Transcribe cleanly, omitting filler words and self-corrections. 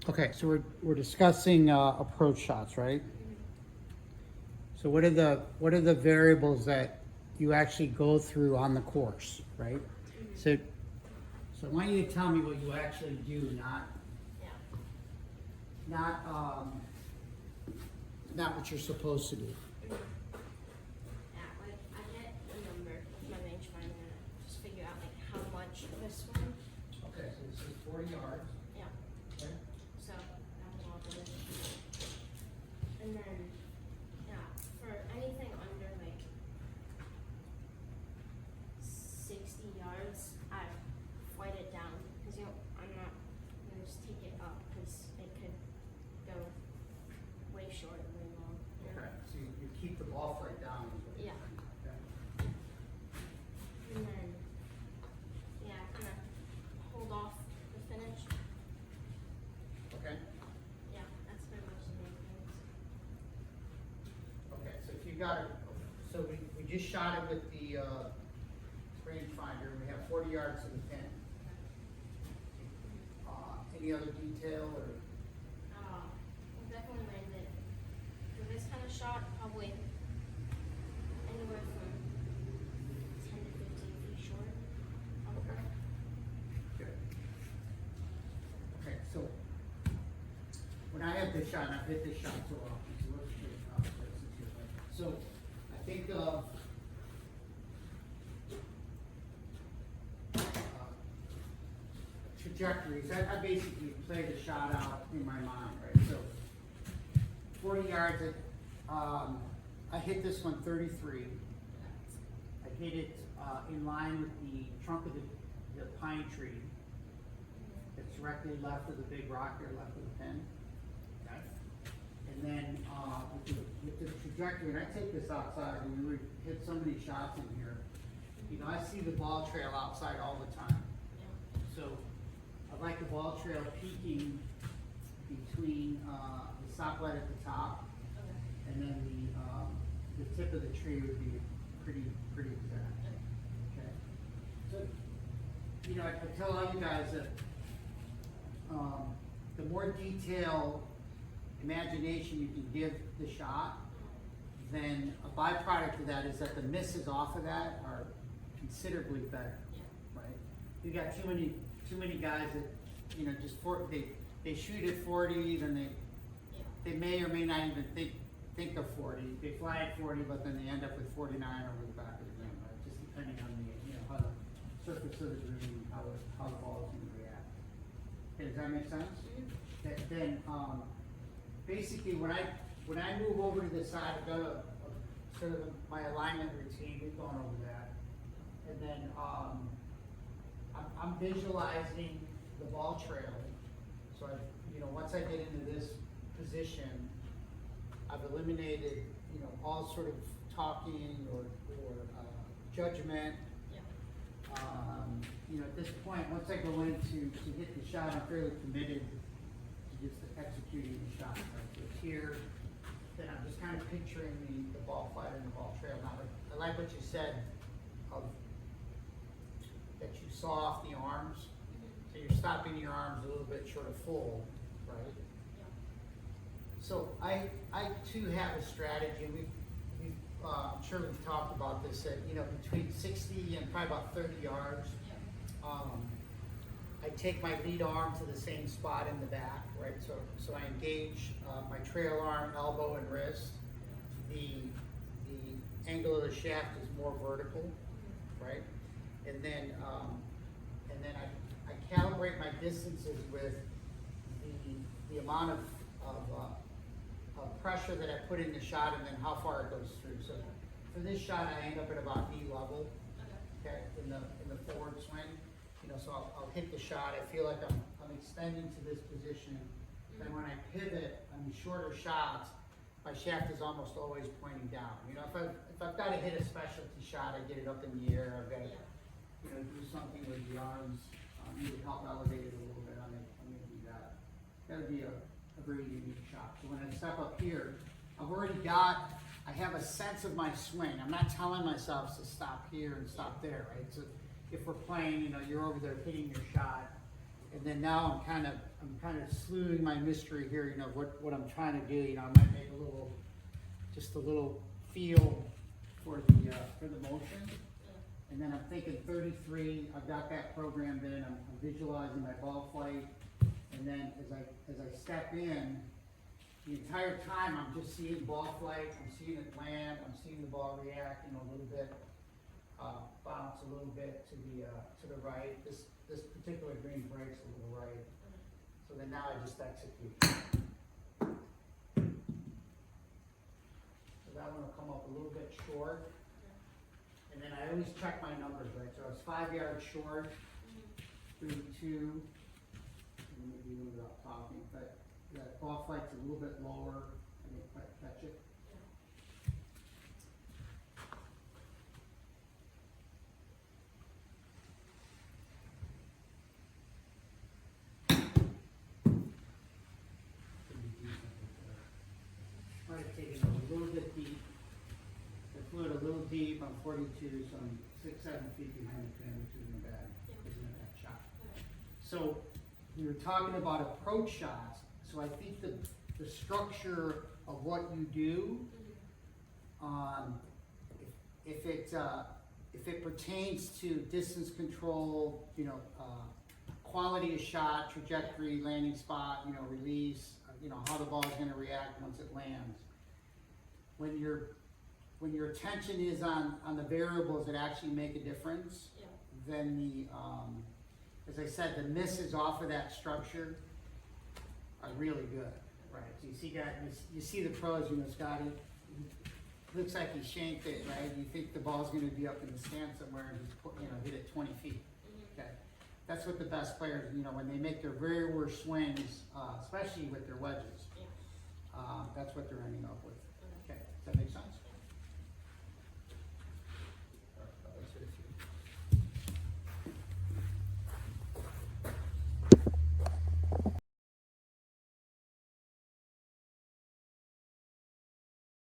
Okay, so we're discussing approach shots, right? So what are the variables that you actually go through on the course, right? So I want you to tell me what you actually do, Yeah. not what you're supposed to do. Yeah, like I get a number with my range finder and I just figure out like how much this one. Okay, so this is 40 yards. Yeah. Okay. So that's all of it. And then yeah, for anything under like 60 yards, I white it down because I'm not gonna just take it up because it could go way short and way long. You know? Okay, so you keep the ball flight down. Yeah. Okay. And then, yeah, kind of hold off the finish. Okay. Yeah, that's pretty much the main things. Okay, so if you got it, so we just shot it with the rangefinder. We have 40 yards to the pin. Any other detail or? We'll definitely land it. For this kind of shot, probably anywhere from 10 to 15 feet short. Okay. Good. Okay, so when I have this shot, and I've hit this shot so often, so let's do it. So I think of trajectories. I basically play the shot out in my mind, right? So 40 yards, I hit this one 33. I hit it in line with the trunk of the pine tree. It's directly left of the big rock here, left of the pin. Okay. And then with the trajectory, and I take this outside, and we hit so many shots in here. You know, I see the ball trail outside all the time. So I like the ball trail peaking between the stoplight at the top, and then the tip of the tree would be pretty exact. Okay. So, you know, I tell all you guys that the more detailed imagination you can give the shot, then a byproduct of that is that the misses off of that are considerably better, right? You got too many guys that, you know, just they shoot at 40, then they may or may not even think of 40. They fly at 40, but then they end up with 49 over the back of the rim, right? Just depending on how the surface of the green, how the ball is going to react. Okay, does that make sense? Then basically when I move over to the side, I've got sort of my alignment routine. We've gone over that, and then I'm visualizing the ball trail. So once I get into this position, I've eliminated all sort of talking or judgment. At this point, once I go in to hit the shot, I'm fairly committed to just executing the shot. Right? So it's here, then I'm just kind of picturing the ball flight and the ball trail. Now, I like what you said that you saw off the arms. So you're stopping your arms a little bit short of full, right? So I too have a strategy. I'm sure we've talked about this. That between 60 and probably about 30 yards, I take my lead arm to the same spot in the back, right? So I engage my trail arm, elbow, and wrist. The angle of the shaft is more vertical, right? And then I calibrate my distances with the amount of pressure that I put in the shot, and then how far it goes through. So for this shot, I end up at about knee level, okay, in the forward swing. So I'll hit the shot. I feel like I'm extending to this position. Then when I pivot on these shorter shots, my shaft is almost always pointing down. If I've got to hit a specialty shot, I get it up in the air. I've got to do something with the arms, either help elevate it a little bit. I'm going to do that. Got to be a very unique shot. So when I step up here, I have a sense of my swing. I'm not telling myself to stop here and stop there, right? So if we're playing, you're over there hitting your shot, And then now I'm kind of slewing my mystery here, you know, what I'm trying to do, you know, I might make just a little feel for the motion. And then I'm thinking 33, I've got that programmed in, I'm visualizing my ball flight. And then as I step in, the entire time I'm just seeing ball flight, I'm seeing it land, I'm seeing the ball react, you know, a little bit, bounce a little bit to the right. This particular green breaks a little right. So then now I just execute. So that one will come up a little bit short. And then I always check my numbers, right? So I was 5 yards short, 32, and maybe even without talking, but that ball flight's a little bit lower. I didn't quite catch it. Might have taken it a little bit deep. I flew it a little deep. I'm 42, so I'm 6-7 feet behind the pin, which isn't a bad shot. So we were talking about approach shots. So I think the structure of what you do, if it pertains to distance control, you know, quality of shot, trajectory, landing spot, you know, release, you know, how the ball is going to react once it lands. When your attention is on the variables that actually make a difference, then as I said, the misses off of that structure are really good, right? So you see the pros, you know, Scotty, looks like he shanked it, right? You think the ball's going to be up in the stand somewhere and just put, you know, hit it 20 feet. Okay, that's what the best players, you know, when they make their very worst swings, especially with their wedges, that's what they're ending up with.